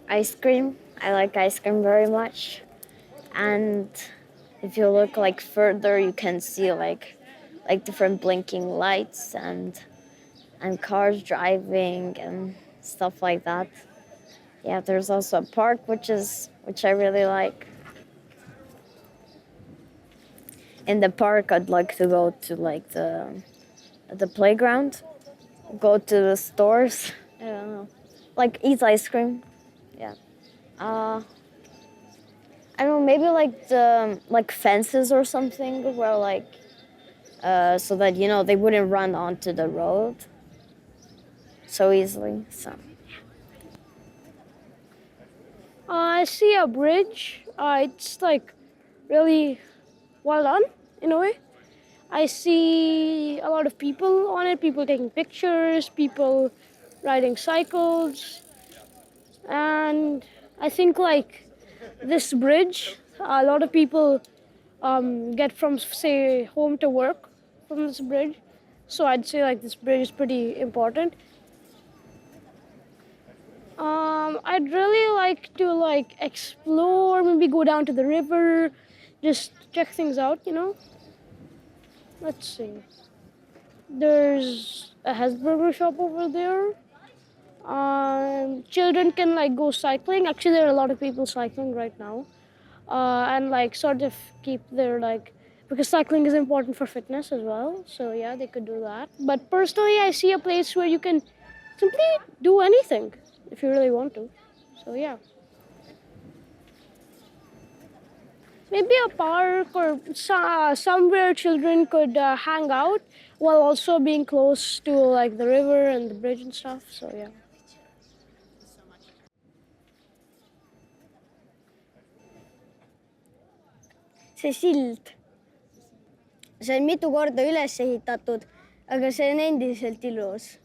ice cream. I like ice cream very much. And if you look like further, you can see like different blinking lights and cars driving and stuff like that. Yeah, there's also a park which I really like. In the park, I'd like to go to like the playground, go to the stores. I don't know, like eat ice cream. Yeah. I don't know, maybe like the like fences or something where like so that they wouldn't run onto the road so easily. So I see a bridge. It's like really well done in a way. I see a lot of people on it, people taking pictures, people riding cycles. And I think like this bridge, a lot of people get from say home to work from this bridge. So I'd say like this bridge is pretty important. I'd really like to like explore, maybe go down to the river, just check things out, Let's see. There's a Hesburger shop over there. Children can like go cycling. Actually, there are a lot of people cycling right now, and like sort of keep their like because cycling is important for fitness as well. So yeah, they could do that. But personally, I see a place where you can simply do anything if you really want to. So yeah. Maybe a park or somewhere children could hang out while also being close to like the river and the bridge and stuff. So yeah. See sild, see on mitu korda üles ehitatud, aga see on endiselt ilus.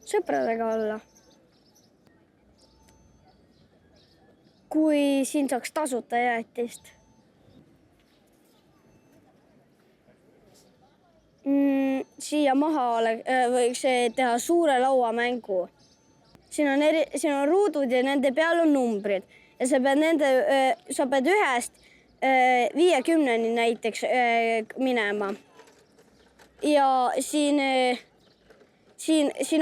Sõpradega olla. Kui siin saaks tasuta jäätist. Siia maha võiks teha suure lauamängu. Siin on ruudud ja nende peal on numbrid ja sa pead ühest 50-ni näiteks minema. Ja siin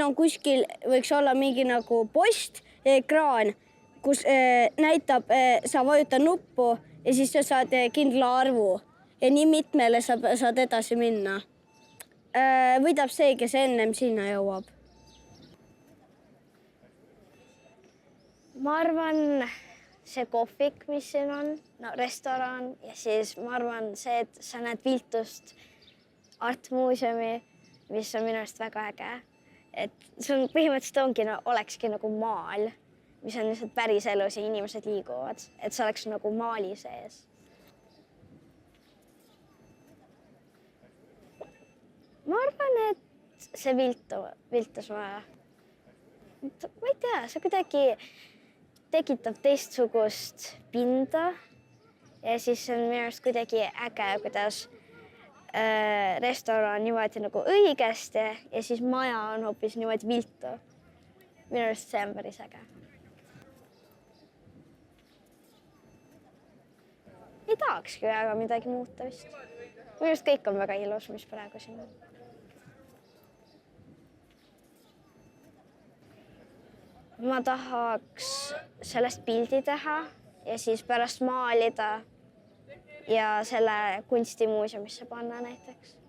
on kuskil võiks olla mingi nagu post ja ekraan, kus näitab, sa vajutad nuppu ja siis sa saad kindla arvu ja nii mitmele saad edasi minna. Võidab see, kes ennem sinna jõuab. ma arvan, see kohvik, mis siin on, no restoran ja siis ma arvan see, et sa näed viltust artmuuseumi, mis on minu arust väga äge. Et see on põhimõtteliselt olekski nagu maal, mis on lihtsalt päris elus ja inimesed liiguvad, et see oleks nagu maali sees. Ma arvan, et see viltus vaja. Ma ei tea, see kuidagi tekitab teistsugust pinda ja siis on minu arust kuidagi äge, kuidas restoran niimoodi nagu õigesti ja siis maja on hoopis niimoodi viltu. Minu arust see on päris äge. Ei tahakski väga midagi muuta vist. Minu arust kõik on väga ilus, mis praegu siin on. Ma tahaks sellest pildi teha ja siis pärast maalida ja selle kunstimuuseumisse panna näiteks.